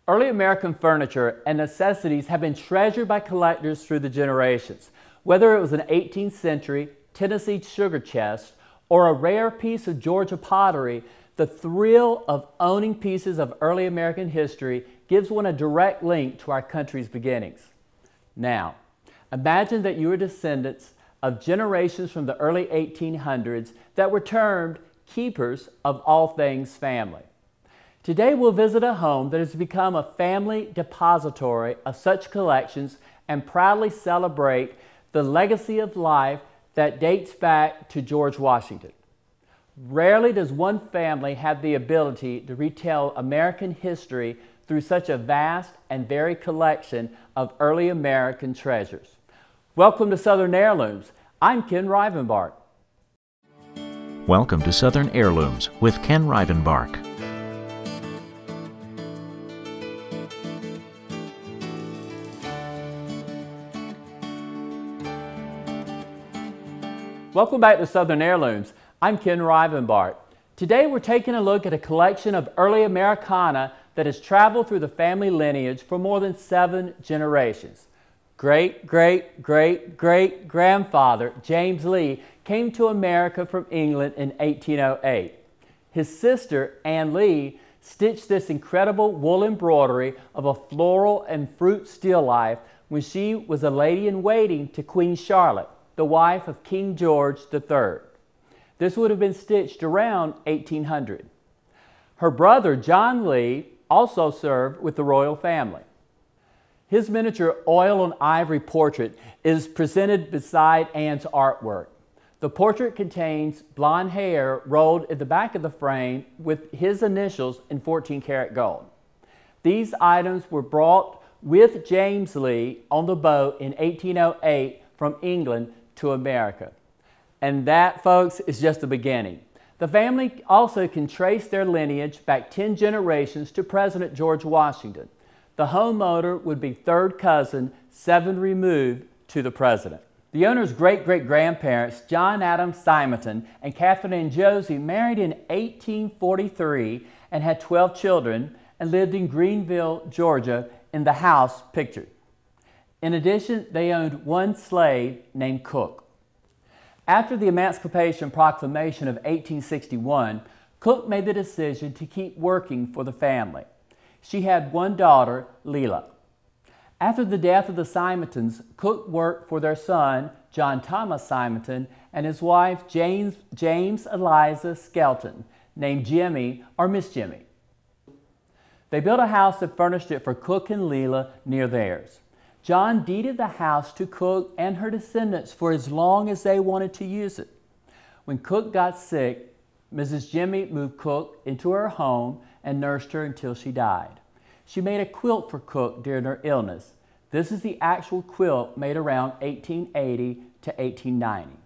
Early American furniture and necessities have been treasured by collectors through the generations. Whether it was an 18th century Tennessee sugar chest or a rare piece of Georgia pottery, the thrill of owning pieces of early American history gives one a direct link to our country's beginnings. Now, imagine that you are descendants of generations from the early 1800s that were termed keepers of all things family. Today we'll visit a home that has become a family depository of such collections and proudly celebrate the legacy of life that dates back to George Washington. Rarely does one family have the ability to retell American history through such a vast and varied collection of early American treasures. Welcome to Southern Heirlooms. I'm Ken Rivenbark. Welcome to Southern Heirlooms with Ken Rivenbark. Welcome back to Southern Heirlooms. I'm Ken Rivenbark. Today we're taking a look at a collection of early Americana that has traveled through the family lineage for more than 7 generations. Great-great-great-great-grandfather James Lee came to America from England in 1808. His sister, Anne Lee, stitched this incredible wool embroidery of a floral and fruit still life when she was a lady-in-waiting to Queen Charlotte, the wife of King George III. This would have been stitched around 1800. Her brother, John Lee, also served with the royal family. His miniature oil and ivory portrait is presented beside Anne's artwork. The portrait contains blonde hair rolled at the back of the frame with his initials in 14-karat gold. These items were brought with James Lee on the boat in 1808 from England to America. And that, folks, is just the beginning. The family also can trace their lineage back 10 generations to President George Washington. The home owner would be third cousin, 7 removed, to the president. The owner's great-great-grandparents, John Adams Simonton and Catherine Ann Josie, married in 1843 and had 12 children and lived in Greenville, Georgia, in the house pictured. In addition, they owned 1 slave named Cook. After the Emancipation Proclamation of 1861, Cook made the decision to keep working for the family. She had 1 daughter, Leila. After the death of the Simontons, Cook worked for their son, John Thomas Simonton, and his wife, James Eliza Skelton, named Jimmy or Miss Jimmy. They built a house and furnished it for Cook and Leila near theirs. John deeded the house to Cook and her descendants for as long as they wanted to use it. When Cook got sick, Mrs. Jimmy moved Cook into her home and nursed her until she died. She made a quilt for Cook during her illness. This is the actual quilt made around 1880 to 1890.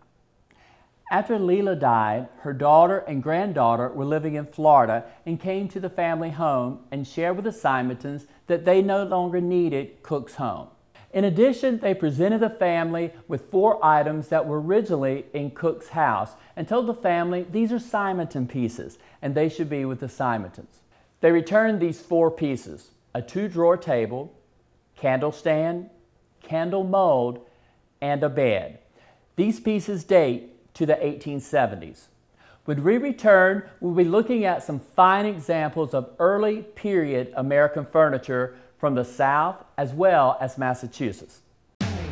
After Leila died, her daughter and granddaughter were living in Florida and came to the family home and shared with the Simontons that they no longer needed Cook's home. In addition, they presented the family with 4 items that were originally in Cook's house and told the family these are Simonton pieces and they should be with the Simontons. They returned these 4 pieces: a 2-drawer table, candle stand, candle mold, and a bed. These pieces date to the 1870s. When we return, we'll be looking at some fine examples of early period American furniture from the South as well as Massachusetts.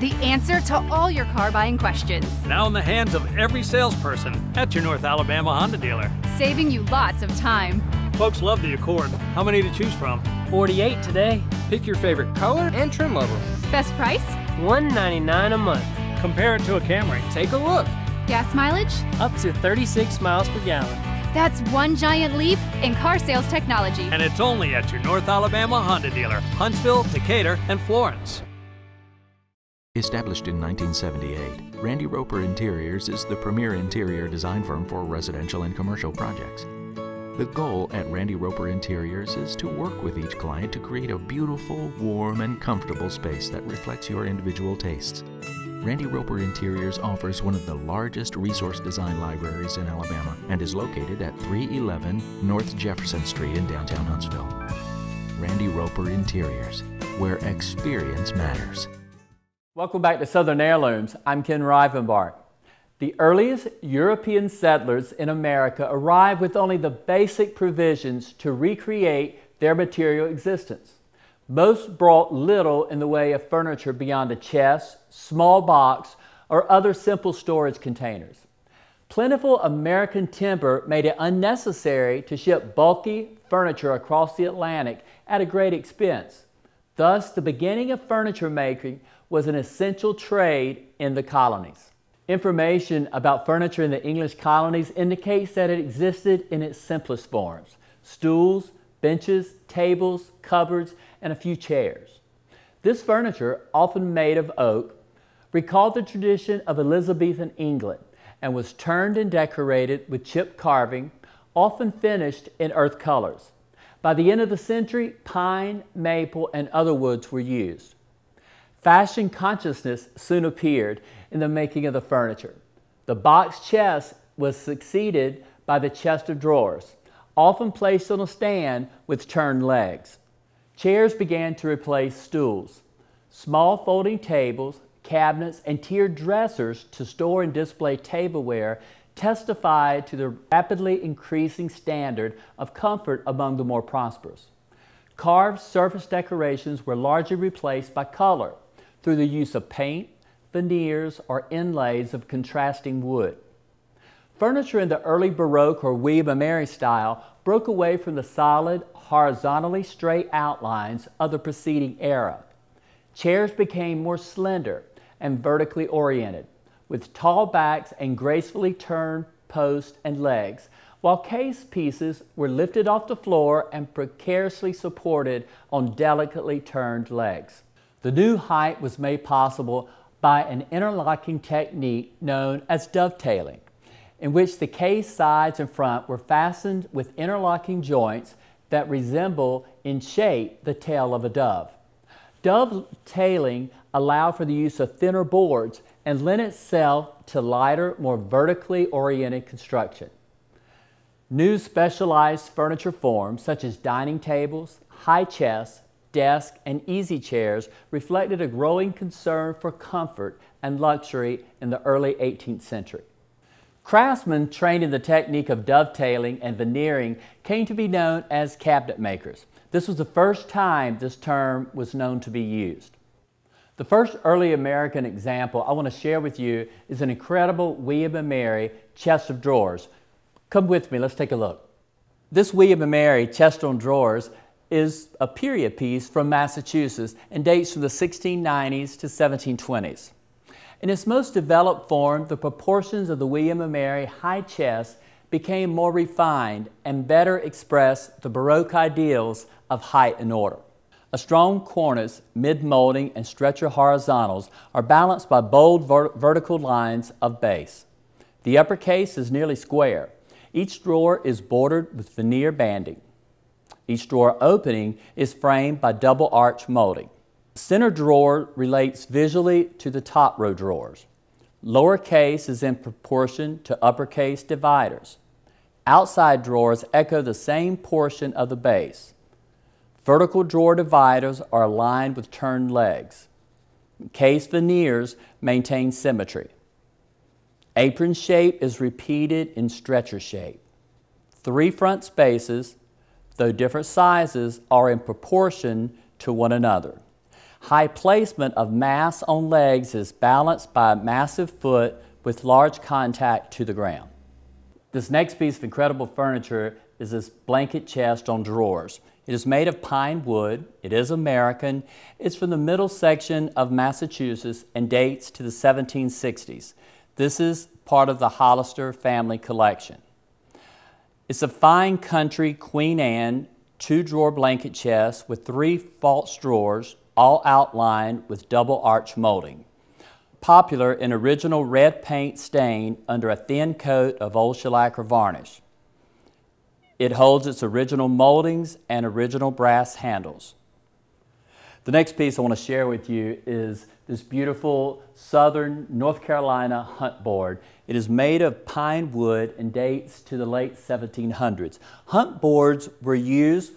The answer to all your car buying questions. Now in the hands of every salesperson at your North Alabama Honda dealer. Saving you lots of time. Folks love the Accord. How many to choose from? 48 today. Pick your favorite color and trim level. Best price? $199 a month. Compare it to a Camry. Take a look. Gas mileage? Up to 36 miles per gallon. That's one giant leap in car sales technology. And it's only at your North Alabama Honda dealer, Huntsville, Decatur, and Florence. Established in 1978, Randy Roper Interiors is the premier interior design firm for residential and commercial projects. The goal at Randy Roper Interiors is to work with each client to create a beautiful, warm, and comfortable space that reflects your individual tastes. Randy Roper Interiors offers one of the largest resource design libraries in Alabama and is located at 311 North Jefferson Street in downtown Huntsville. Randy Roper Interiors, where experience matters. Welcome back to Southern Heirlooms. I'm Ken Rivenbark. The earliest European settlers in America arrived with only the basic provisions to recreate their material existence. Most brought little in the way of furniture beyond a chest, small box, or other simple storage containers. Plentiful American timber made it unnecessary to ship bulky furniture across the Atlantic at a great expense. Thus, the beginning of furniture making was an essential trade in the colonies. Information about furniture in the English colonies indicates that it existed in its simplest forms: stools, benches, tables, cupboards, and a few chairs. This furniture, often made of oak, recalled the tradition of Elizabethan England and was turned and decorated with chipped carving, often finished in earth colors. By the end of the century, pine, maple, and other woods were used. Fashion consciousness soon appeared in the making of the furniture. The box chest was succeeded by the chest of drawers, often placed on a stand with turned legs. Chairs began to replace stools. Small folding tables, cabinets, and tiered dressers to store and display tableware testified to the rapidly increasing standard of comfort among the more prosperous. Carved surface decorations were largely replaced by color through the use of paint, veneers, or inlays of contrasting wood. Furniture in the early Baroque or William & Mary style broke away from the solid, horizontally straight outlines of the preceding era. Chairs became more slender and vertically oriented, with tall backs and gracefully turned posts and legs, while case pieces were lifted off the floor and precariously supported on delicately turned legs. The new height was made possible by an interlocking technique known as dovetailing, in which the case sides and front were fastened with interlocking joints that resemble in shape the tail of a dove. Dovetailing allowed for the use of thinner boards and lent itself to lighter, more vertically oriented construction. New specialized furniture forms such as dining tables, high chests, desks, and easy chairs reflected a growing concern for comfort and luxury in the early 18th century. Craftsmen trained in the technique of dovetailing and veneering came to be known as cabinet makers. This was the first time this term was known to be used. The first early American example I want to share with you is an incredible William & Mary chest of drawers. Come with me, let's take a look. This William & Mary chest of drawers is a period piece from Massachusetts and dates from the 1690s to 1720s. In its most developed form, the proportions of the William & Mary high chest became more refined and better expressed the Baroque ideals of height and order. A strong cornice, mid-molding, and stretcher horizontals are balanced by bold vertical lines of base. The upper case is nearly square. Each drawer is bordered with veneer banding. Each drawer opening is framed by double arch molding. The center drawer relates visually to the top row drawers. Lower case is in proportion to upper case dividers. Outside drawers echo the same portion of the base. Vertical drawer dividers are aligned with turned legs. Case veneers maintain symmetry. Apron shape is repeated in stretcher shape. 3 front spaces, though different sizes, are in proportion to one another. High placement of mass on legs is balanced by a massive foot with large contact to the ground. This next piece of incredible furniture is this blanket chest on drawers. It is made of pine wood. It is American. It's from the middle section of Massachusetts and dates to the 1760s. This is part of the Hollister family collection. It's a fine country Queen Anne 2-drawer blanket chest with 3 false drawers, all outlined with double arch molding. Popular in original red paint stain under a thin coat of old shellac or varnish. It holds its original moldings and original brass handles. The next piece I want to share with you is this beautiful southern North Carolina hunt board. It is made of pine wood and dates to the late 1700s. Hunt boards were used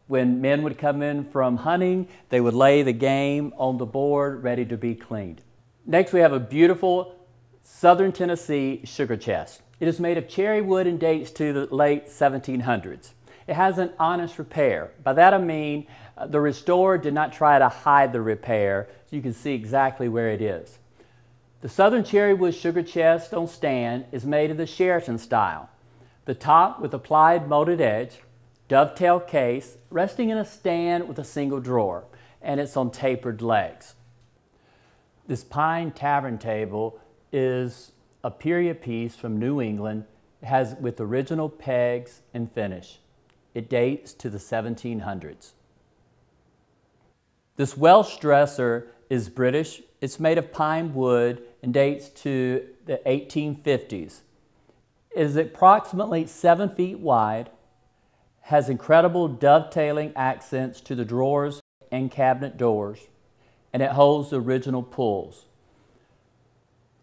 When men would come in from hunting, they would lay the game on the board ready to be cleaned. Next, we have a beautiful Southern Tennessee sugar chest. It is made of cherry wood and dates to the late 1700s. It has an honest repair. By that I mean the restorer did not try to hide the repair, so you can see exactly where it is. The Southern cherry wood sugar chest on stand is made of the Sheraton style. The top with applied molded edge, dovetail case, resting in a stand with a single drawer, and it's on tapered legs. This pine tavern table is a period piece from New England. It has with original pegs and finish. It dates to the 1700s. This Welsh dresser is British. It's made of pine wood and dates to the 1850s. It is approximately 7 feet wide, has incredible dovetailing accents to the drawers and cabinet doors, and it holds the original pulls.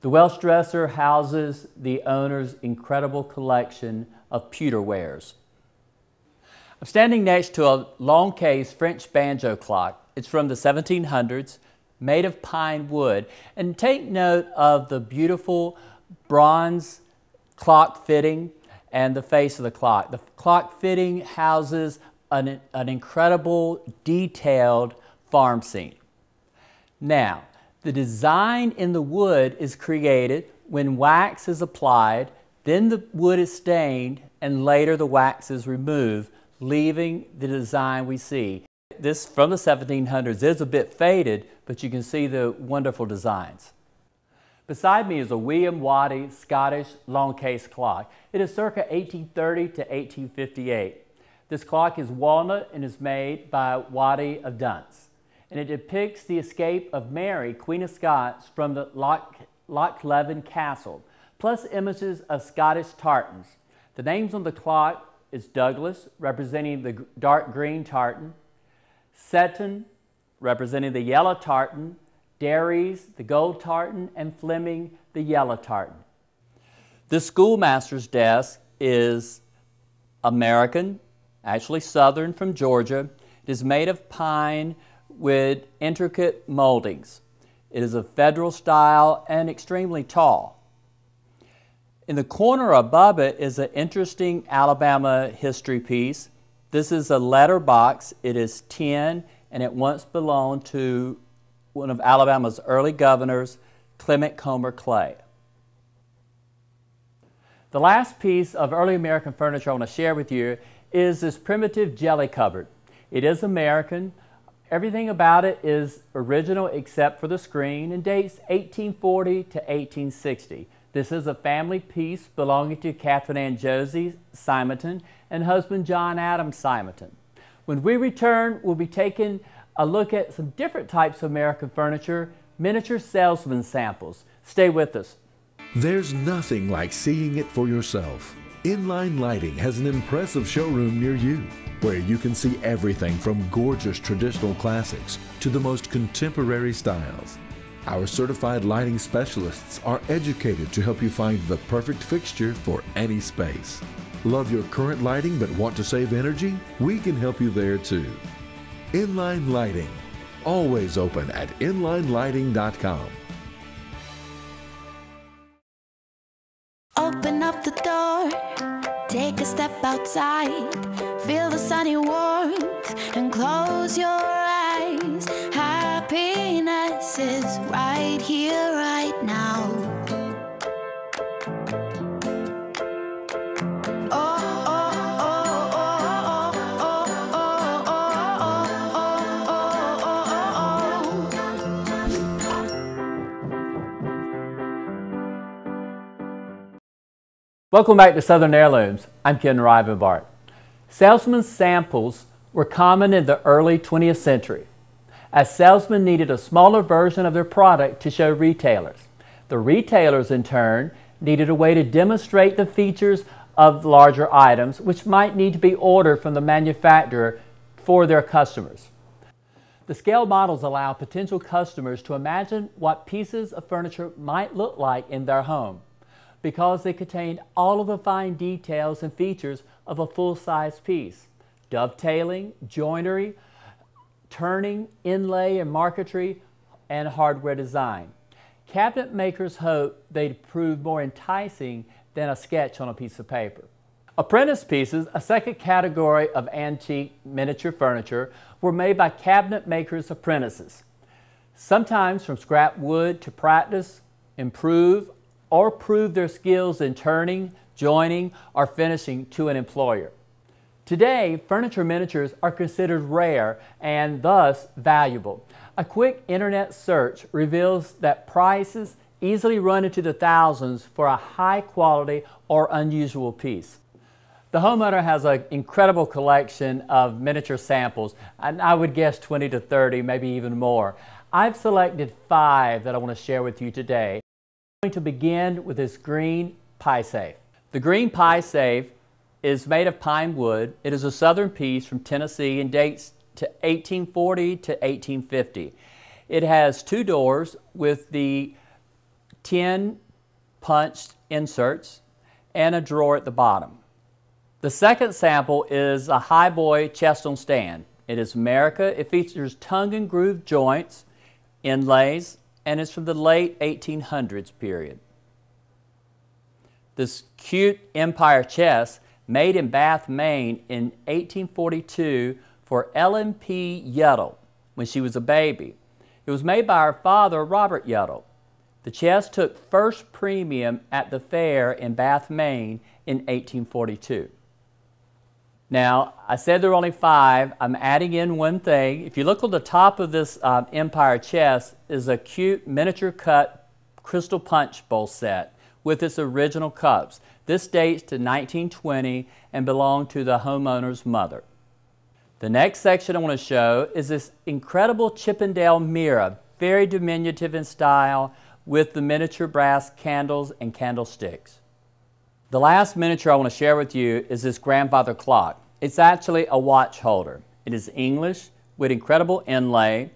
The Welsh dresser houses the owner's incredible collection of pewter wares. I'm standing next to a long case French banjo clock. It's from the 1700s, made of pine wood. And take note of the beautiful bronze clock fitting and the face of the clock. The clock fitting houses an incredible detailed farm scene. Now, the design in the wood is created when wax is applied, then the wood is stained, and later the wax is removed, leaving the design we see. This from the 1700s is a bit faded, but you can see the wonderful designs. Beside me is a William Waddy Scottish long case clock. It is circa 1830 to 1858. This clock is walnut and is made by Waddy of Dunse, and it depicts the escape of Mary, Queen of Scots, from the Loch Leven Castle, plus images of Scottish tartans. The names on the clock is Douglas, representing the dark green tartan, Seton, representing the yellow tartan, Daries, the gold tartan, and Fleming, the yellow tartan. This schoolmaster's desk is American, actually Southern from Georgia. It is made of pine with intricate moldings. It is a federal style and extremely tall. In the corner above it is an interesting Alabama history piece. This is a letter box. It is tin, and it once belonged to one of Alabama's early governors, Clement Comer Clay. The last piece of early American furniture I want to share with you is this primitive jelly cupboard. It is American. Everything about it is original except for the screen and dates 1840 to 1860. This is a family piece belonging to Catherine Ann Josie Simonton and husband John Adams Simonton. When we return, we'll be taking a look at some different types of American furniture, miniature salesman samples. Stay with us. There's nothing like seeing it for yourself. Inline Lighting has an impressive showroom near you, where you can see everything from gorgeous traditional classics to the most contemporary styles. Our certified lighting specialists are educated to help you find the perfect fixture for any space. Love your current lighting but want to save energy? We can help you there too. Inline Lighting, always open at inlinelighting.com. Open up the door, take a step outside, feel the sunny warmth and close your eyes. Happiness is right here, right now. Welcome back to Southern Heirlooms. I'm Ken Rivenbart. Salesman samples were common in the early 20th century, as salesmen needed a smaller version of their product to show retailers. The retailers, in turn, needed a way to demonstrate the features of larger items, which might need to be ordered from the manufacturer for their customers. The scale models allow potential customers to imagine what pieces of furniture might look like in their home, because they contained all of the fine details and features of a full-size piece. dovetailing, joinery, turning, inlay and marquetry, and hardware design. Cabinet makers hope they'd prove more enticing than a sketch on a piece of paper. Apprentice pieces, a second category of antique miniature furniture, were made by cabinet makers' apprentices, sometimes from scrap wood to practice, improve, or prove their skills in turning, joining, or finishing to an employer. Today, furniture miniatures are considered rare and thus valuable. A quick internet search reveals that prices easily run into the thousands for a high quality or unusual piece. The homeowner has an incredible collection of miniature samples, and I would guess 20 to 30, maybe even more. I've selected 5 that I want to share with you today. I'm going to begin with this green pie safe. The green pie safe is made of pine wood. It is a southern piece from Tennessee and dates to 1840 to 1850. It has 2 doors with the 10 punched inserts and a drawer at the bottom. The second sample is a highboy chest on stand. It is America. It features tongue and groove joints, inlays, and is from the late 1800s period. This cute Empire chest, made in Bath, Maine in 1842 for Ellen P. Yuddle when she was a baby. It was made by her father, Robert Yuddle. The chest took first premium at the fair in Bath, Maine in 1842. Now, I said there were only 5. I'm adding in one thing. If you look on the top of this Empire chest is a cute miniature cut crystal punch bowl set with its original cups. This dates to 1920 and belonged to the homeowner's mother. The next section I want to show is this incredible Chippendale mirror, very diminutive in style, with the miniature brass candles and candlesticks. The last miniature I want to share with you is this grandfather clock. It's actually a watch holder. It is English with incredible inlay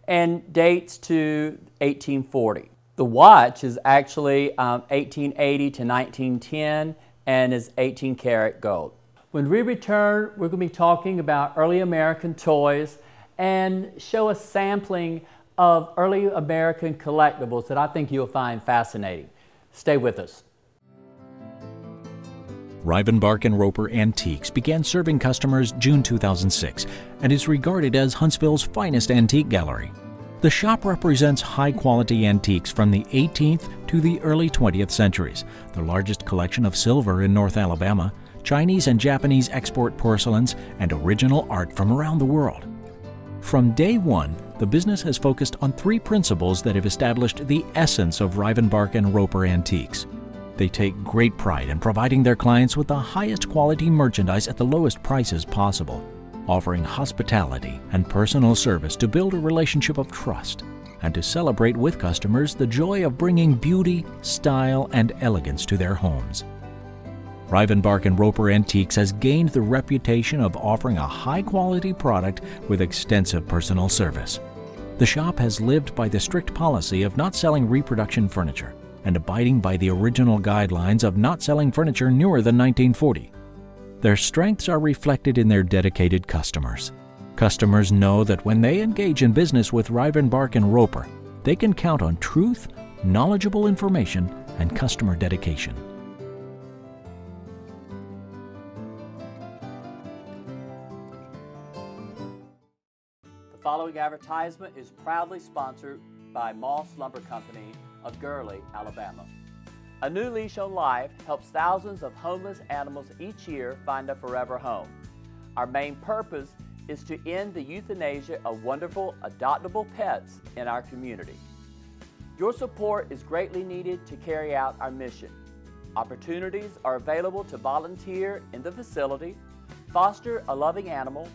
and dates to 1840. The watch is actually 1880 to 1910 and is 18 karat gold. When we return, we're going to be talking about early American toys and show a sampling of early American collectibles that I think you'll find fascinating. Stay with us. Rivenbark & Roper Antiques began serving customers June 2006 and is regarded as Huntsville's finest antique gallery. The shop represents high-quality antiques from the 18th to the early 20th centuries, the largest collection of silver in North Alabama, Chinese and Japanese export porcelains, and original art from around the world. From day one, the business has focused on 3 principles that have established the essence of Rivenbark & Roper Antiques. They take great pride in providing their clients with the highest quality merchandise at the lowest prices possible, offering hospitality and personal service to build a relationship of trust, and to celebrate with customers the joy of bringing beauty, style, and elegance to their homes. Rivenbark & Roper Antiques has gained the reputation of offering a high-quality product with extensive personal service. The shop has lived by the strict policy of not selling reproduction furniture and abiding by the original guidelines of not selling furniture newer than 1940. Their strengths are reflected in their dedicated customers. Customers know that when they engage in business with Rivenbark & Roper, they can count on truth, knowledgeable information, and customer dedication. The following advertisement is proudly sponsored by Moss Lumber Company of Gurley, Alabama. A New Leash on Life helps thousands of homeless animals each year find a forever home. Our main purpose is to end the euthanasia of wonderful adoptable pets in our community. Your support is greatly needed to carry out our mission. Opportunities are available to volunteer in the facility, foster a loving animal,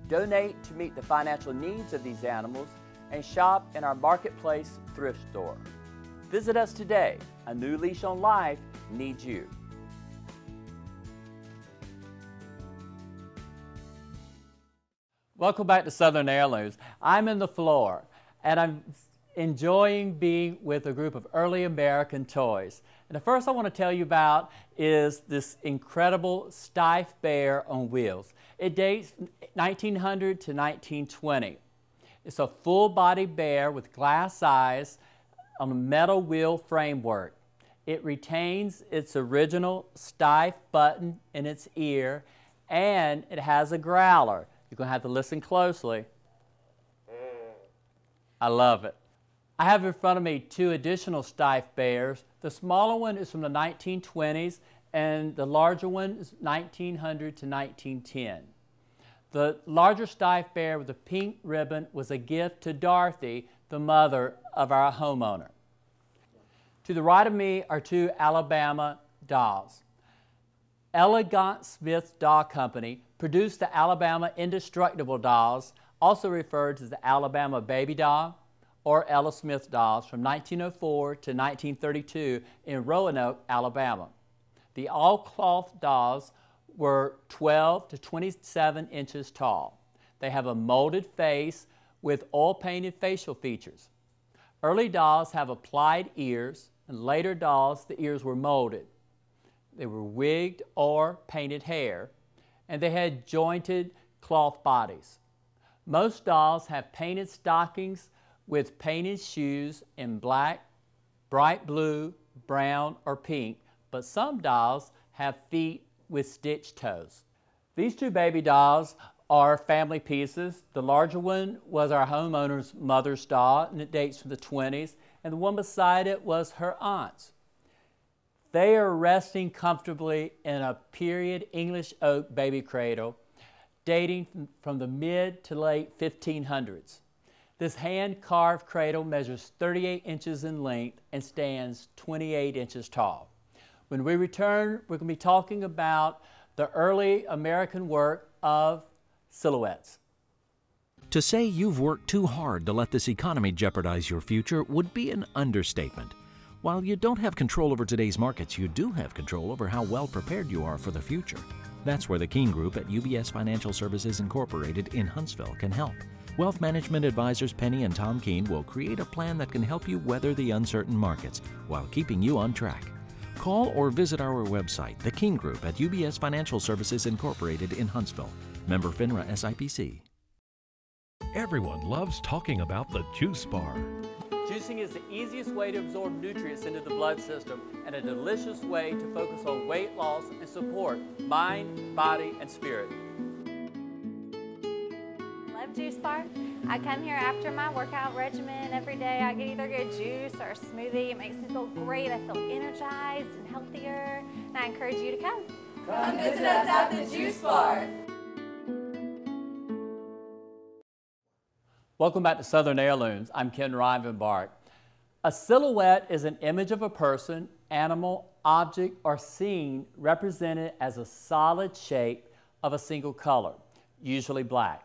donate to meet the financial needs of these animals, and shop in our marketplace thrift store. Visit us today. A New Leash on Life needs you. Welcome back to Southern Heirlooms. I'm in the floor, and I'm enjoying being with a group of early American toys. And the first I want to tell you about is this incredible Steiff bear on wheels. It dates 1900 to 1920. It's a full-body bear with glass eyes on a metal wheel framework. It retains its original stiff button in its ear, and it has a growler. You're going to have to listen closely. I love it. I have in front of me two additional stiff bears. The smaller one is from the 1920s, and the larger one is 1900 to 1910. The larger stiff bear with the pink ribbon was a gift to Dorothy, the mother of our homeowner. To the right of me are two Alabama dolls. Elegant Smith Doll Company produced the Alabama Indestructible dolls, also referred to as the Alabama Baby Doll or Ella Smith dolls, from 1904 to 1932 in Roanoke, Alabama. The all-cloth dolls were 12 to 27 inches tall. They have a molded face with oil-painted facial features. Early dolls have applied ears, and later dolls, the ears were molded. They were wigged or painted hair, and they had jointed cloth bodies. Most dolls have painted stockings with painted shoes in black, bright blue, brown, or pink, but some dolls have feet with stitched toes. These two baby dolls are family pieces. The larger one was our homeowner's mother's doll, and it dates from the 20s, and the one beside it was her aunt's. They are resting comfortably in a period English oak baby cradle dating from the mid to late 1500s. This hand-carved cradle measures 38 inches in length and stands 28 inches tall. When we return, we're going to be talking about the early American work of silhouettes. To say you've worked too hard to let this economy jeopardize your future would be an understatement. While you don't have control over today's markets, you do have control over how well prepared you are for the future. That's where the Keene Group at UBS Financial Services Incorporated in Huntsville can help. Wealth management advisors Penny and Tom Keene will create a plan that can help you weather the uncertain markets while keeping you on track. Call or visit our website, the Keene Group at UBS Financial Services Incorporated in Huntsville. Member FINRA SIPC. Everyone loves talking about the juice bar. Juicing is the easiest way to absorb nutrients into the blood system and a delicious way to focus on weight loss and support mind, body, and spirit. Love Juice Bar. I come here after my workout regimen every day. I get either good juice or a smoothie. It makes me feel great. I feel energized and healthier, and I encourage you to come. Come visit us at the Juice Bar. Welcome back to Southern Heirlooms. I'm Ken Rivenbark. A silhouette is an image of a person, animal, object, or scene represented as a solid shape of a single color, usually black.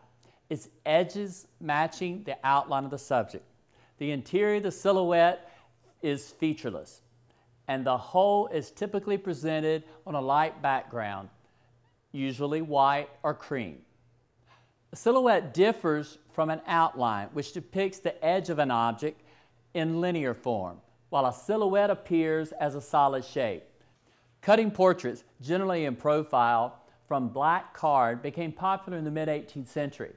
Its edges matching the outline of the subject. The interior of the silhouette is featureless, and the whole is typically presented on a light background, usually white or cream. A silhouette differs from an outline, which depicts the edge of an object in linear form, while a silhouette appears as a solid shape. Cutting portraits, generally in profile, from black card became popular in the mid-18th century,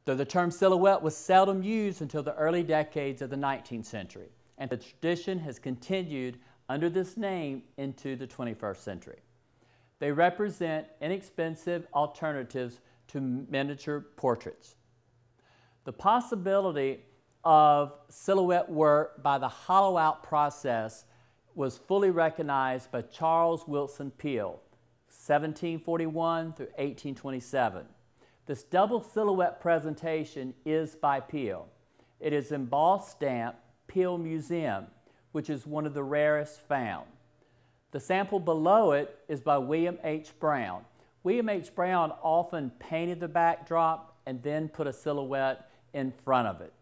though the term silhouette was seldom used until the early decades of the 19th century, and the tradition has continued under this name into the 21st century. They represent inexpensive alternatives to miniature portraits. The possibility of silhouette work by the hollow-out process was fully recognized by Charles Willson Peale, 1741 through 1827. This double silhouette presentation is by Peale. It is embossed stamp Peale Museum, which is one of the rarest found. The sample below it is by William H. Brown. William H. Brown often painted the backdrop and then put a silhouette in front of it.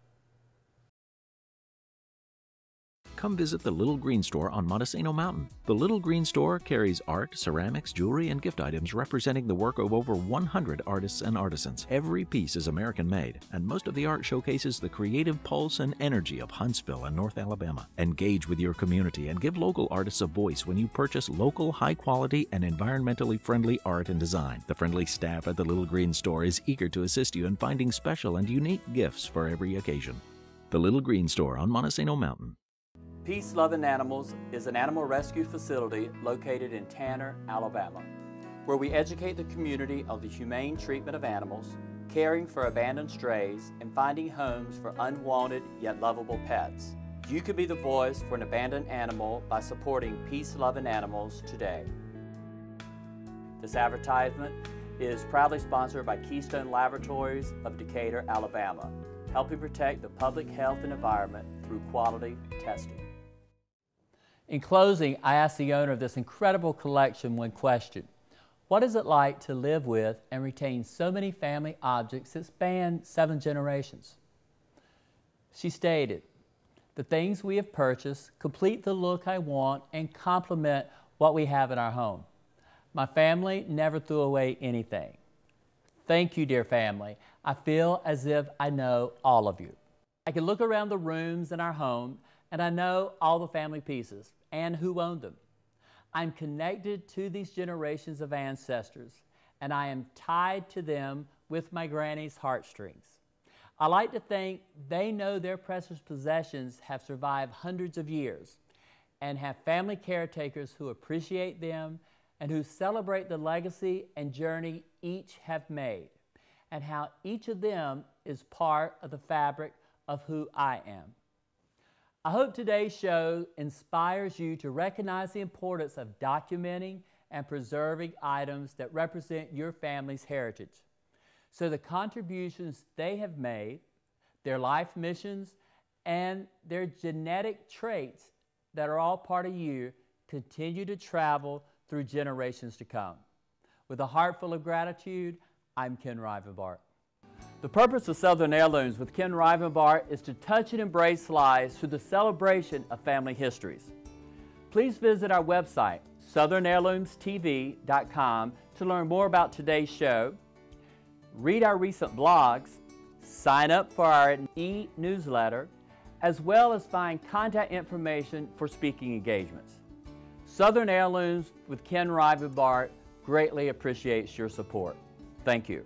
come visit the Little Green Store on Montesano Mountain. The Little Green Store carries art, ceramics, jewelry, and gift items representing the work of over 100 artists and artisans. Every piece is American-made, and most of the art showcases the creative pulse and energy of Huntsville and North Alabama. Engage with your community and give local artists a voice when you purchase local, high-quality, and environmentally friendly art and design. The friendly staff at the Little Green Store is eager to assist you in finding special and unique gifts for every occasion. The Little Green Store on Montesano Mountain. Peace Loving Animals is an animal rescue facility located in Tanner, Alabama, where we educate the community of the humane treatment of animals, caring for abandoned strays, and finding homes for unwanted yet lovable pets. You can be the voice for an abandoned animal by supporting Peace Loving Animals today. This advertisement is proudly sponsored by Keystone Laboratories of Decatur, Alabama, helping protect the public health and environment through quality testing. In closing, I asked the owner of this incredible collection one question: what is it like to live with and retain so many family objects that span 7 generations? She stated, "The things we have purchased complete the look I want and complement what we have in our home. My family never threw away anything. Thank you, dear family. I feel as if I know all of you. I can look around the rooms in our home and I know all the family pieces and who owned them. I'm connected to these generations of ancestors and I am tied to them with my granny's heartstrings. I like to think they know their precious possessions have survived hundreds of years and have family caretakers who appreciate them and who celebrate the legacy and journey each have made, and how each of them is part of the fabric of who I am." I hope today's show inspires you to recognize the importance of documenting and preserving items that represent your family's heritage, so the contributions they have made, their life missions, and their genetic traits that are all part of you continue to travel through generations to come. With a heart full of gratitude, I'm Ken Rivenbart. The purpose of Southern Heirlooms with Ken Rivenbart is to touch and embrace lives through the celebration of family histories. Please visit our website, southernheirloomstv.com, to learn more about today's show, read our recent blogs, sign up for our e-newsletter, as well as find contact information for speaking engagements. Southern Heirlooms with Ken Rivenbart greatly appreciates your support. Thank you.